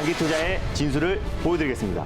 장기 투자의 진수를 보여드리겠습니다.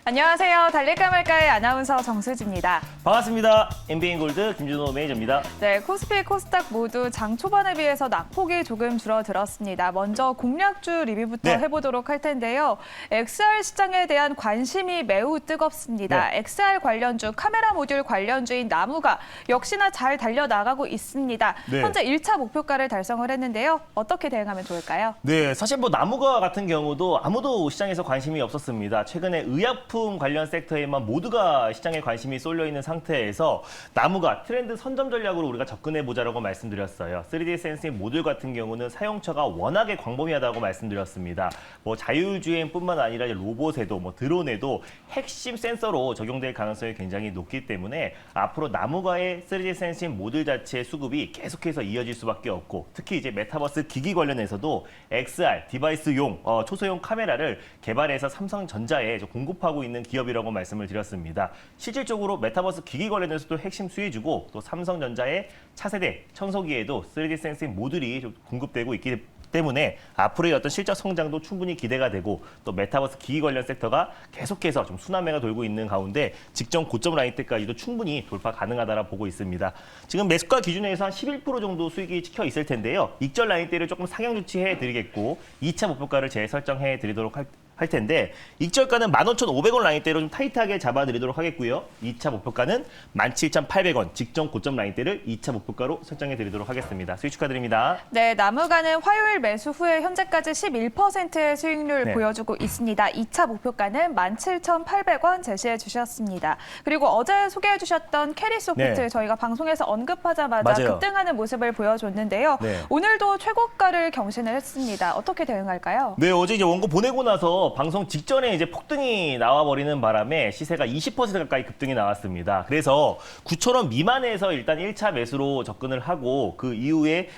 안녕하세요. 달릴까 말까의 아나운서 정수지입니다. 반갑습니다. MBN골드 김준호 매니저입니다. 네, 코스피, 코스닥 모두 장 초반에 비해서 낙폭이 조금 줄어들었습니다. 먼저 공략주 리뷰부터 해보도록 할 텐데요. XR 시장에 대한 관심이 매우 뜨겁습니다. XR 관련주, 카메라 모듈 관련주인 나무가 역시나 잘 달려나가고 있습니다. 현재 1차 목표가를 달성을 했는데요. 어떻게 대응하면 좋을까요? 네, 사실 뭐 나무가 같은 경우도 아무도 시장에서 관심이 없었습니다. 최근에 의약품 관련 섹터에만 모두가 시장에 관심이 쏠려 있는 상태에서 나무가 트렌드 선점 전략으로 우리가 접근해 보자라고 말씀드렸어요. 3D 센싱 모듈 같은 경우는 사용처가 워낙에 광범위하다고 말씀드렸습니다. 뭐 자율주행뿐만 아니라 로봇에도 뭐 드론에도 핵심 센서로 적용될 가능성이 굉장히 높기 때문에 앞으로 나무가의 3D 센싱 모듈 자체의 수급이 계속해서 이어질 수밖에 없고, 특히 이제 메타버스 기기 관련해서도 XR 디바이스용 초소형 카메라를 개발해서 삼성전자에 공급하고 있는 기업이라고 말씀을 드렸습니다. 실질적으로 메타버스 기기 관련해서도 핵심 수혜주고, 또 삼성전자의 차세대 청소기에도 3D 센싱 모듈이 좀 공급되고 있기 때문에 앞으로의 어떤 실적 성장도 충분히 기대가 되고, 또 메타버스 기기 관련 섹터가 계속해서 좀 순환매가 돌고 있는 가운데 직전 고점 라인 때까지도 충분히 돌파 가능하다라 보고 있습니다. 지금 매수가 기준에서 한 11% 정도 수익이 찍혀 있을 텐데요. 익절 라인 때를 조금 상향 조치해 드리겠고 2차 목표가를 재설정해 드리도록 할 텐데, 익절가는 15,500원 라인대로 좀 타이트하게 잡아드리도록 하겠고요. 2차 목표가는 17,800원, 직전 고점 라인대를 2차 목표가로 설정해 드리도록 하겠습니다. 수익 축하드립니다. 네, 나무가는 화요일 매수 후에 현재까지 11%의 수익률 보여주고 있습니다. 2차 목표가는 17,800원 제시해 주셨습니다. 그리고 어제 소개해 주셨던 캐리소프트 저희가 방송에서 언급하자마자 급등하는 모습을 보여줬는데요. 오늘도 최고가를 경신을 했습니다. 어떻게 대응할까요? 네, 어제 이제 원고 보내고 나서 방송 직전에 이제 폭등이 나와버리는 바람에 시세가 20% 가까이 급등이 나왔습니다. 그래서 9,000원 미만에서 일단 1차 매수로 접근을 하고 그 이후에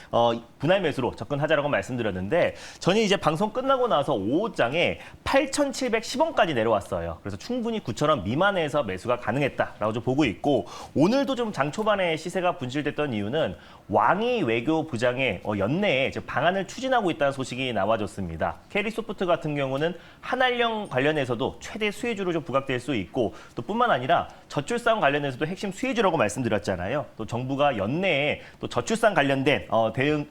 분할 매수로 접근하자라고 말씀드렸는데, 저는 이제 방송 끝나고 나서 오후장에 8,710원까지 내려왔어요. 그래서 충분히 9,000원 미만에서 매수가 가능했다라고 좀 보고 있고, 오늘도 좀 장 초반에 시세가 분실됐던 이유는 왕이 외교 부장의 연내에 방안을 추진하고 있다는 소식이 나와줬습니다. 캐리소프트 같은 경우는 한알령 관련해서도 최대 수혜주로 좀 부각될 수 있고, 또 뿐만 아니라 저출산 관련해서도 핵심 수혜주라고 말씀드렸잖아요. 또 정부가 연내에 또 저출산 관련된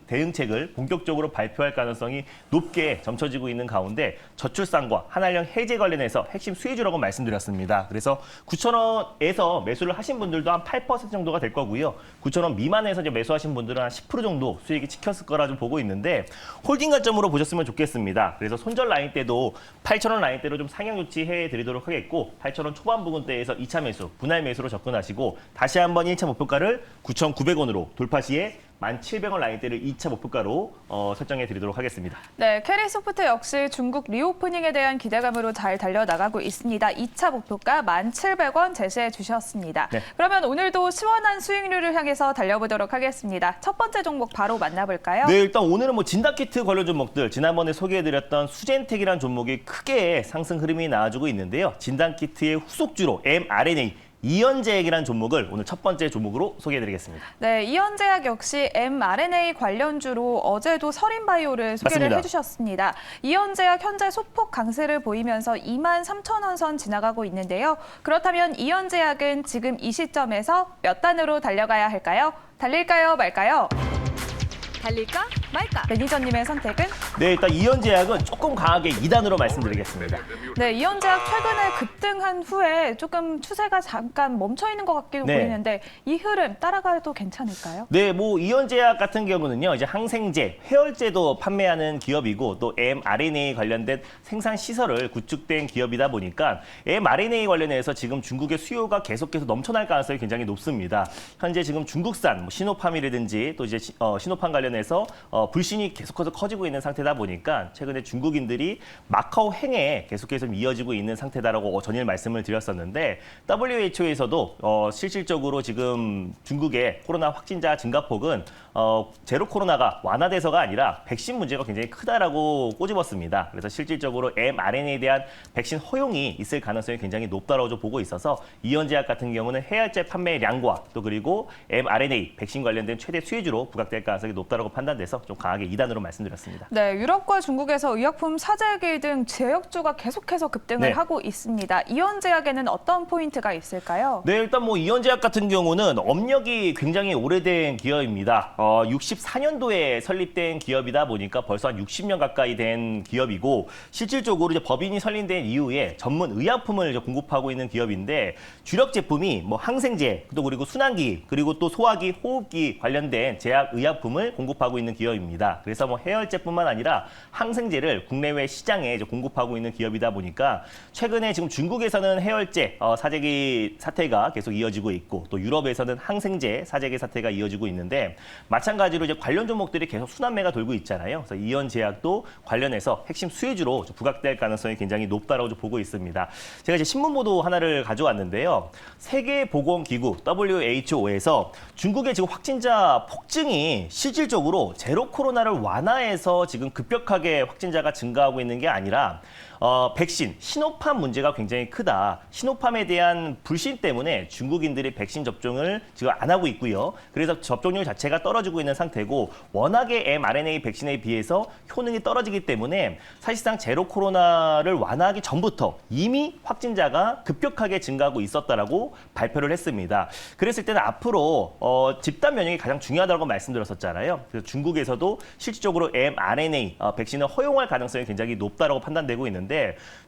대응책을 본격적으로 발표할 가능성이 높게 점쳐지고 있는 가운데 저출산과 한알령 해제 관련해서 핵심 수혜주라고 말씀드렸습니다. 그래서 9,000원에서 매수를 하신 분들도 한 8% 정도가 될 거고요. 9,000원 미만에서 이제 매수하신 분들은 한 10% 정도 수익이 찍혔을 거라 좀 보고 있는데, 홀딩 관점으로 보셨으면 좋겠습니다. 그래서 손절 라인 때도 8,000원 라인대로 좀 상향 조치해 드리도록 하겠고, 8,000원 초반 부근대에서 2차 매수, 분할 매수로 접근하시고, 다시 한번 1차 목표가를 9,900원으로 돌파 시에 1,700원 라인대를 2차 목표가로 설정해 드리도록 하겠습니다. 네, 캐리소프트 역시 중국 리오프닝에 대한 기대감으로 잘 달려나가고 있습니다. 2차 목표가 1,700원 제시해 주셨습니다. 그러면 오늘도 시원한 수익률을 향해서 달려보도록 하겠습니다. 첫 번째 종목 바로 만나볼까요? 네, 일단 오늘은 뭐 진단키트 관련 종목들, 지난번에 소개해드렸던 수젠텍이라는 종목이 크게 상승 흐름이 나와주고 있는데요. 진단키트의 후속주로 mRNA, 이현제약이라는 종목을 오늘 첫 번째 종목으로 소개해드리겠습니다. 네, 이현제약 역시 mRNA 관련주로 어제도 서린바이오를 소개를 해주셨습니다. 이현제약 현재 소폭 강세를 보이면서 23,000원 선 지나가고 있는데요. 그렇다면 이현제약은 지금 이 시점에서 몇 단으로 달려가야 할까요? 달릴까요, 말까요? 달릴까 말까? 매니저님의 선택은? 네, 일단 이현제약은 조금 강하게 2단으로 말씀드리겠습니다. 네, 이현제약 최근에 급등한 후에 조금 추세가 잠깐 멈춰 있는 것 같기도 보이는데 이 흐름 따라가도 괜찮을까요? 네, 뭐 이현제약 같은 경우는요, 이제 항생제, 해열제도 판매하는 기업이고, 또 mRNA 관련된 생산 시설을 구축된 기업이다 보니까 mRNA 관련해서 지금 중국의 수요가 계속해서 넘쳐날 가능성이 굉장히 높습니다. 현재 지금 중국산 시노팜이라든지 또 이제 시노팜 관련해서 불신이 계속해서 커지고 있는 상태다 보니까 최근에 중국인들이 마카오 행에 계속해서 이어지고 있는 상태다라고 전일 말씀을 드렸었는데 WHO에서도 실질적으로 지금 중국의 코로나 확진자 증가폭은 제로 코로나가 완화돼서가 아니라 백신 문제가 굉장히 크다라고 꼬집었습니다. 그래서 실질적으로 mRNA에 대한 백신 허용이 있을 가능성이 굉장히 높다라고 좀 보고 있어서 이현제약 같은 경우는 해열제 판매량과 또 그리고 mRNA 백신 관련된 최대 수혜주로 부각될 가능성이 높다라고 판단돼서 좀 강하게 2단으로 말씀드렸습니다. 네, 유럽과 중국에서 의약품 사재기 등 제약주가 계속해서 급등을 네. 하고 있습니다. 이현제약에는 어떤 포인트가 있을까요? 네, 일단 뭐 이현제약 같은 경우는 업력이 굉장히 오래된 기업입니다. 64년도에 설립된 기업이다 보니까 벌써 한 60년 가까이 된 기업이고 실질적으로 이제 법인이 설립된 이후에 전문 의약품을 이제 공급하고 있는 기업인데 주력 제품이 뭐 항생제, 또 그리고 순환기, 그리고 또 소화기, 호흡기 관련된 제약 의약품을 공급하고 있는 기업입니다. 그래서 뭐 해열제뿐만 아니라 항생제를 국내외 시장에 이제 공급하고 있는 기업이다 보니까 최근에 지금 중국에서는 해열제 사재기 사태가 계속 이어지고 있고 또 유럽에서는 항생제 사재기 사태가 이어지고 있는데 마찬가지로 이제 관련 종목들이 계속 순환매가 돌고 있잖아요. 그래서 이현제약도 관련해서 핵심 수혜주로 부각될 가능성이 굉장히 높다라고 보고 있습니다. 제가 이제 신문 보도 하나를 가져왔는데요. 세계보건기구 WHO에서 중국의 지금 확진자 폭증이 실질적으로 제로 코로나를 완화해서 지금 급격하게 확진자가 증가하고 있는 게 아니라 백신, 시노팜 문제가 굉장히 크다. 시노팜에 대한 불신 때문에 중국인들이 백신 접종을 지금 안 하고 있고요. 그래서 접종률 자체가 떨어지고 있는 상태고 워낙에 mRNA 백신에 비해서 효능이 떨어지기 때문에 사실상 제로 코로나를 완화하기 전부터 이미 확진자가 급격하게 증가하고 있었다라고 발표를 했습니다. 그랬을 때는 앞으로 집단 면역이 가장 중요하다고 말씀드렸었잖아요. 그래서 중국에서도 실질적으로 mRNA 백신을 허용할 가능성이 굉장히 높다라고 판단되고 있는데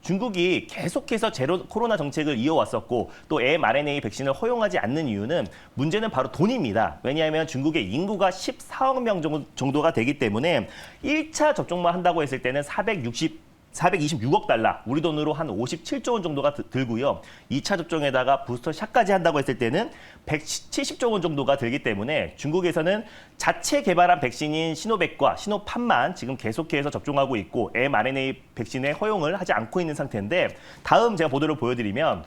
중국이 계속해서 제로 코로나 정책을 이어왔었고 또 mRNA 백신을 허용하지 않는 이유는 문제는 바로 돈입니다. 왜냐하면 중국의 인구가 14억 명 정도가 되기 때문에 1차 접종만 한다고 했을 때는 426억 달러, 우리 돈으로 한 57조 원 정도가 들고요. 2차 접종에다가 부스터샷까지 한다고 했을 때는 170조 원 정도가 들기 때문에 중국에서는 자체 개발한 백신인 시노백과 시노팜만 지금 계속해서 접종하고 있고 mRNA 백신의 허용을 하지 않고 있는 상태인데 다음 제가 보도를 보여드리면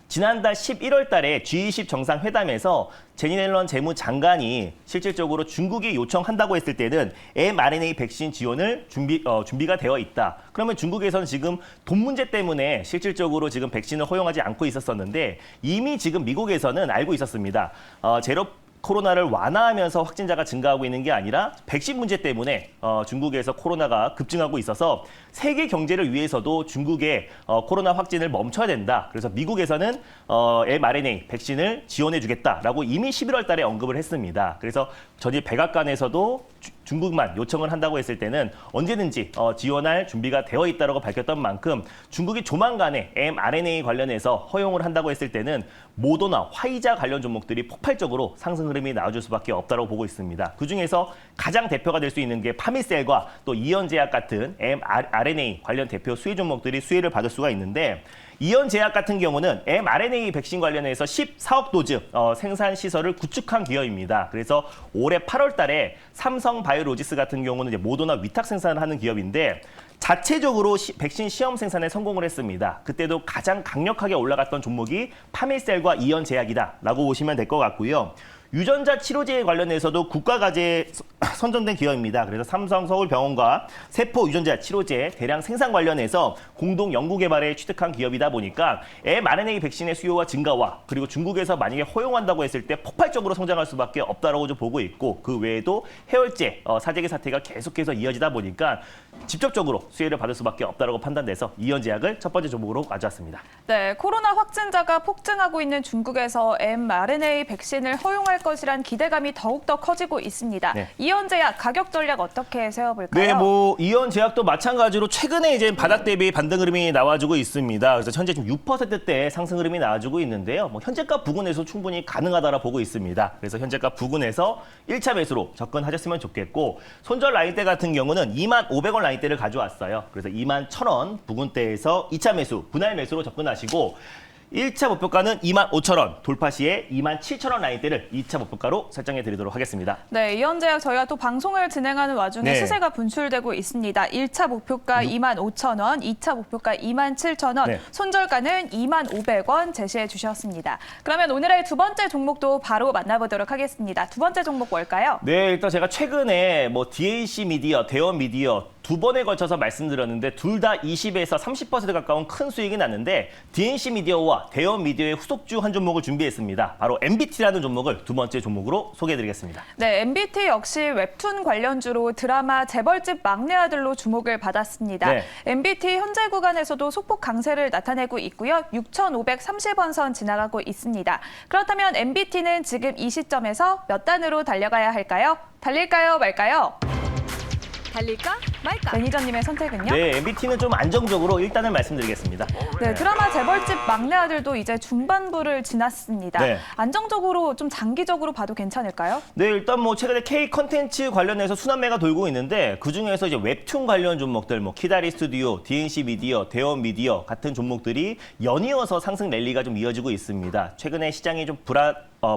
지난달 11월 달에 G20 정상회담에서 제니 옐런 재무장관이 실질적으로 중국이 요청한다고 했을 때는 mRNA 백신 지원을 준비가 되어 있다. 그러면 중국에서는 지금 돈 문제 때문에 실질적으로 지금 백신을 허용하지 않고 있었었는데 이미 지금 미국에서는 알고 있었습니다. 제로 코로나를 완화하면서 확진자가 증가하고 있는 게 아니라 백신 문제 때문에 중국에서 코로나가 급증하고 있어서 세계 경제를 위해서도 중국의 코로나 확진을 멈춰야 된다. 그래서 미국에서는 mRNA 백신을 지원해 주겠다라고 이미 11월 달에 언급을 했습니다. 그래서 전일 백악관에서도 중국만 요청을 한다고 했을 때는 언제든지 지원할 준비가 되어 있다고 밝혔던 만큼 중국이 조만간에 mRNA 관련해서 허용을 한다고 했을 때는 모더나, 화이자 관련 종목들이 폭발적으로 상승 흐름이 나와줄 수밖에 없다고 보고 있습니다. 그중에서 가장 대표가 될 수 있는 게 파미셀과 또 이현제약 같은 mRNA 관련 대표 수혜 종목들이 수혜를 받을 수가 있는데 이현제약 같은 경우는 mRNA 백신 관련해서 14억 도즈 생산 시설을 구축한 기업입니다. 그래서 올해 8월 달에 삼성바이오로지스 같은 경우는 이제 모더나 위탁 생산을 하는 기업인데 자체적으로 백신 시험 생산에 성공을 했습니다. 그때도 가장 강력하게 올라갔던 종목이 파밀셀과 이현제약이다라고 보시면 될 것 같고요. 유전자 치료제에 관련해서도 국가과제에 선정된 기업입니다. 그래서 삼성 서울병원과 세포 유전자 치료제 대량 생산 관련해서 공동 연구 개발에 취득한 기업이다 보니까 mRNA 백신의 수요와 증가와 그리고 중국에서 만약에 허용한다고 했을 때 폭발적으로 성장할 수밖에 없다라고 좀 보고 있고 그 외에도 해열제 사재기 사태가 계속해서 이어지다 보니까 직접적으로 수혜를 받을 수밖에 없다라고 판단돼서 이현제약을 첫 번째 종목으로 가져왔습니다. 네, 코로나 확진자가 폭증하고 있는 중국에서 mRNA 백신을 허용할 것이란 기대감이 더욱더 커지고 있습니다. 네. 이현제약 가격 전략 어떻게 세워볼까요? 네, 뭐 이현제약도 마찬가지로 최근에 이제 바닥 대비 반등 흐름이 나와주고 있습니다. 그래서 현재 지금 6%대 상승 흐름이 나와주고 있는데요. 뭐 현재가 부근에서 충분히 가능하다라 보고 있습니다. 그래서 현재가 부근에서 1차 매수로 접근하셨으면 좋겠고 손절 라인대 같은 경우는 25,000원 라인대를 가져왔어요. 그래서 21,000원 부근대에서 2차 매수, 분할 매수로 접근하시고 1차 목표가는 25,000원, 돌파 시에 27,000원 라인대를 2차 목표가로 설정해 드리도록 하겠습니다. 네, 이현재약 저희가 또 방송을 진행하는 와중에 네. 시세가 분출되고 있습니다. 1차 목표가 25,000원, 2차 목표가 27,000원, 네. 손절가는 25,500원 제시해 주셨습니다. 그러면 오늘의 두 번째 종목도 바로 만나보도록 하겠습니다. 두 번째 종목 뭘까요? 네, 일단 제가 최근에 DAC 미디어, 대원 미디어 두 번에 걸쳐서 말씀드렸는데 둘 다 20에서 30% 가까운 큰 수익이 났는데 DNC 미디어와 대원 미디어의 후속주 한 종목을 준비했습니다. 바로 MBT라는 종목을 두 번째 종목으로 소개해드리겠습니다. 네, MBT 역시 웹툰 관련주로 드라마 재벌집 막내 아들로 주목을 받았습니다. 네. MBT 현재 구간에서도 소폭 강세를 나타내고 있고요. 6,530원 선 지나가고 있습니다. 그렇다면 MBT는 지금 이 시점에서 몇 단으로 달려가야 할까요? 달릴까요, 말까요? 달릴까 말까? 매니저님의 선택은요? 네, MBT는 좀 안정적으로 일단은 말씀드리겠습니다. 네, 드라마 재벌집 막내 아들도 이제 중반부를 지났습니다. 네. 안정적으로 좀 장기적으로 봐도 괜찮을까요? 네, 일단 최근에 K 컨텐츠 관련해서 순환매가 돌고 있는데 그중에서 이제 웹툰 관련 종목들 키다리 스튜디오, DNC 미디어, 대원 미디어 같은 종목들이 연이어서 상승 랠리가 좀 이어지고 있습니다. 최근에 시장이 좀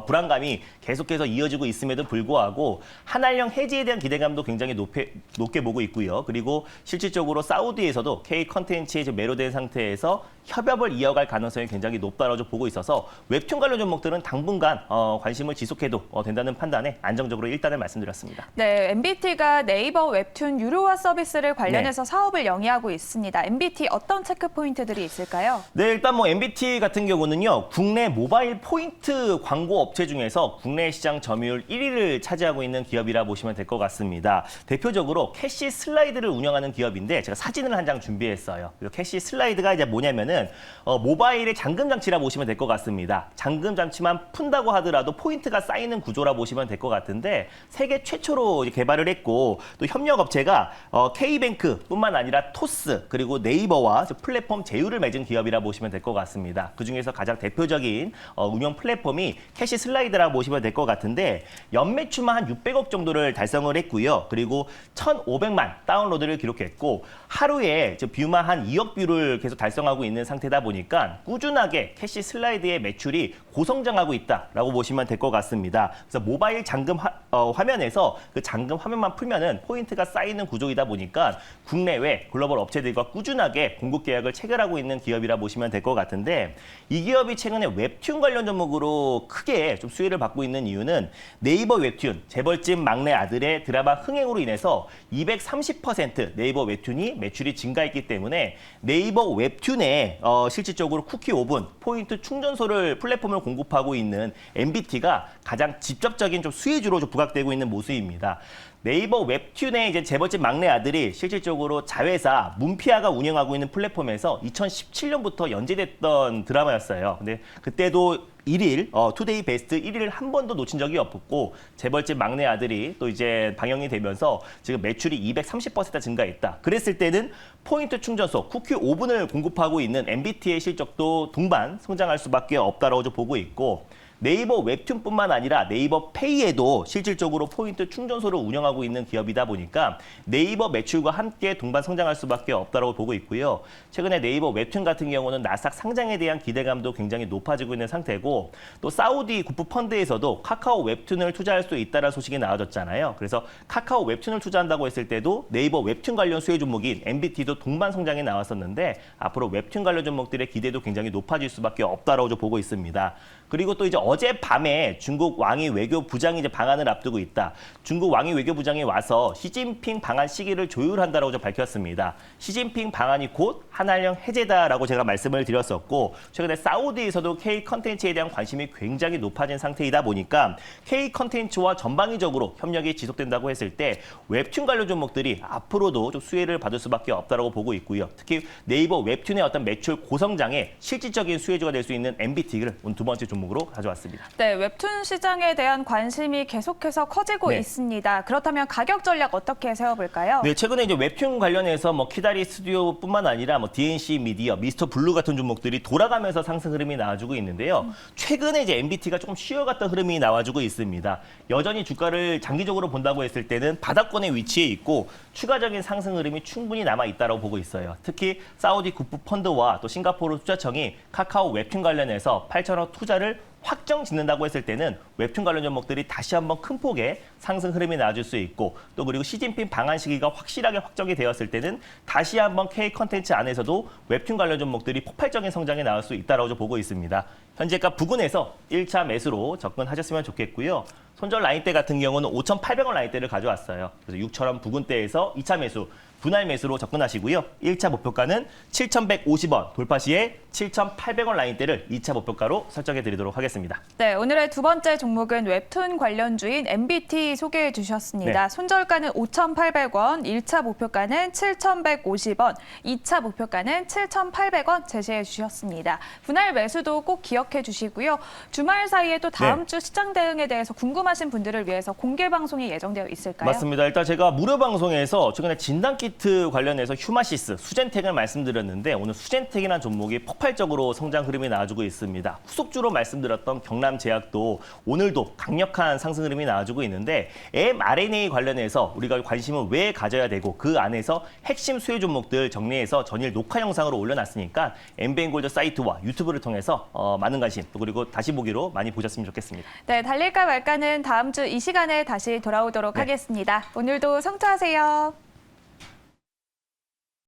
불안감이 계속해서 이어지고 있음에도 불구하고 한알령 해지에 대한 기대감도 굉장히 높게 보고 있고요. 그리고 실질적으로 사우디에서도 K 컨텐츠에 매료된 상태에서 협업을 이어갈 가능성이 굉장히 높다고 보고 있어서 웹툰 관련 종목들은 당분간 관심을 지속해도 된다는 판단에 안정적으로 일단은 말씀드렸습니다. 네, MBT가 네이버 웹툰 유료화 서비스를 관련해서 사업을 영위하고 있습니다. MBT 어떤 체크 포인트들이 있을까요? 네, 일단 MBT 같은 경우는요. 국내 모바일 포인트 광고 업체 중에서 국내 시장 점유율 1위를 차지하고 있는 기업이라 보시면 될 것 같습니다. 대표적으로 캐시 슬라이드를 운영하는 기업인데 제가 사진을 한 장 준비했어요. 그래서 캐시 슬라이드가 이제 뭐냐면은 모바일의 잠금 장치라 보시면 될 것 같습니다. 잠금 장치만 푼다고 하더라도 포인트가 쌓이는 구조라 보시면 될 것 같은데 세계 최초로 이제 개발을 했고 또 협력 업체가 K뱅크뿐만 아니라 토스 그리고 네이버와 플랫폼 제휴를 맺은 기업이라 보시면 될 것 같습니다. 그중에서 가장 대표적인 운영 플랫폼이 캐시 슬라이드라 보시면 될 것 같은데 연매출만 한 600억 정도를 달성을 했고요. 그리고 1,500만 다운로드를 기록했고 하루에 뷰만 한 2억 뷰를 계속 달성하고 있는 상태다 보니까 꾸준하게 캐시 슬라이드의 매출이 고성장하고 있다라고 보시면 될 것 같습니다. 그래서 모바일 잠금 화면에서 그 잠금 화면만 풀면은 포인트가 쌓이는 구조이다 보니까 국내외 글로벌 업체들과 꾸준하게 공급 계약을 체결하고 있는 기업이라 보시면 될 것 같은데 이 기업이 최근에 웹툰 관련 종목으로 크게 좀 수혜를 받고 있는 이유는 네이버 웹툰 재벌집 막내 아들의 드라마 흥행으로 인해서 230% 네이버 웹툰이 매출이 증가했기 때문에 네이버 웹툰에 실질적으로 쿠키 오븐, 포인트 충전소를 플랫폼을 공급하고 있는 MBT가 가장 직접적인 좀 수혜주로 좀 부각되고 있는 모습입니다. 네이버 웹툰의 이제 재벌집 막내 아들이 실질적으로 자회사 문피아가 운영하고 있는 플랫폼에서 2017년부터 연재됐던 드라마였어요. 근데 그때도 1일, 투데이 베스트 1위를 한 번도 놓친 적이 없었고 재벌집 막내 아들이 또 이제 방영이 되면서 지금 매출이 230% 증가했다. 그랬을 때는 포인트 충전소, 쿠키 오븐을 공급하고 있는 MBT의 실적도 동반 성장할 수밖에 없다라고 보고 있고 네이버 웹툰뿐만 아니라 네이버 페이에도 실질적으로 포인트 충전소를 운영하고 있는 기업이다 보니까 네이버 매출과 함께 동반 성장할 수밖에 없다고 보고 있고요. 최근에 네이버 웹툰 같은 경우는 나스닥 상장에 대한 기대감도 굉장히 높아지고 있는 상태고 또 사우디 국부 펀드에서도 카카오 웹툰을 투자할 수 있다는 소식이 나와졌잖아요. 그래서 카카오 웹툰을 투자한다고 했을 때도 네이버 웹툰 관련 수혜 종목인 MBT도 동반 성장에 나왔었는데 앞으로 웹툰 관련 종목들의 기대도 굉장히 높아질 수밖에 없다고 보고 있습니다. 그리고 또 이제 어젯밤에 중국 왕이 외교부장이 이제 방한을 앞두고 있다. 중국 왕이 외교부장이 와서 시진핑 방한 시기를 조율한다라고 밝혔습니다. 시진핑 방한이 곧 한알령 해제다라고 제가 말씀을 드렸었고 최근에 사우디에서도 K 컨텐츠에 대한 관심이 굉장히 높아진 상태이다 보니까 K 컨텐츠와 전방위적으로 협력이 지속된다고 했을 때 웹툰 관련 종목들이 앞으로도 좀 수혜를 받을 수밖에 없다라고 보고 있고요. 특히 네이버 웹툰의 어떤 매출 고성장에 실질적인 수혜주가 될 수 있는 MBT를 오늘 두 번째 종목 종목으로 가져왔습니다. 네, 웹툰 시장에 대한 관심이 계속해서 커지고 네. 있습니다. 그렇다면 가격 전략 어떻게 세워볼까요? 네, 최근에 이제 웹툰 관련해서 뭐 키다리 스튜디오뿐만 아니라 뭐 DNC 미디어, 미스터 블루 같은 종목들이 돌아가면서 상승 흐름이 나와주고 있는데요. 최근에 이제 MBT가 조금 쉬어갔던 흐름이 나와주고 있습니다. 여전히 주가를 장기적으로 본다고 했을 때는 바닥권에 위치해 있고 추가적인 상승 흐름이 충분히 남아 있다고 보고 있어요. 특히 사우디 국부 펀드와 또 싱가포르 투자청이 카카오 웹툰 관련해서 8천억 투자를 확정 짓는다고 했을 때는 웹툰 관련 종목들이 다시 한번 큰 폭의 상승 흐름이 나와줄 수 있고 또 그리고 시진핑 방한 시기가 확실하게 확정이 되었을 때는 다시 한번 K 컨텐츠 안에서도 웹툰 관련 종목들이 폭발적인 성장이 나올 수 있다고 보고 있습니다. 현재가 부근에서 1차 매수로 접근하셨으면 좋겠고요. 손절 라인대 같은 경우는 5,800원 라인대를 가져왔어요. 그래서 6,000원 부근대에서 2차 매수, 분할 매수로 접근하시고요. 1차 목표가는 7,150원, 돌파 시에 7,800원 라인대를 2차 목표가로 설정해 드리도록 하겠습니다. 네, 오늘의 두 번째 종목은 웹툰 관련주인 MBT 소개해 주셨습니다. 네. 손절가는 5,800원, 1차 목표가는 7,150원, 2차 목표가는 7,800원 제시해 주셨습니다. 분할 매수도 꼭 기억해 주시고요. 주말 사이에 또 다음 네. 주 시장 대응에 대해서 궁금하신 분들을 위해서 공개 방송이 예정되어 있을까요? 맞습니다. 일단 제가 무료 방송에서 최근에 진단키트 관련해서 휴마시스, 수젠텍을 말씀드렸는데 오늘 수젠텍이라는 종목이 폭발적으로 성장 흐름이 나와주고 있습니다. 후속주로 말씀드렸던 경남제약도 오늘도 강력한 상승 흐름이 나와주고 있는데 mRNA 관련해서 우리가 관심을 왜 가져야 되고 그 안에서 핵심 수혜 종목들 정리해서 전일 녹화 영상으로 올려놨으니까 엠베인골드 사이트와 유튜브를 통해서 많은 관심 또 그리고 다시 보기로 많이 보셨으면 좋겠습니다. 네, 달릴까 말까는 다음 주 이 시간에 다시 돌아오도록 네. 하겠습니다. 오늘도 성투하세요.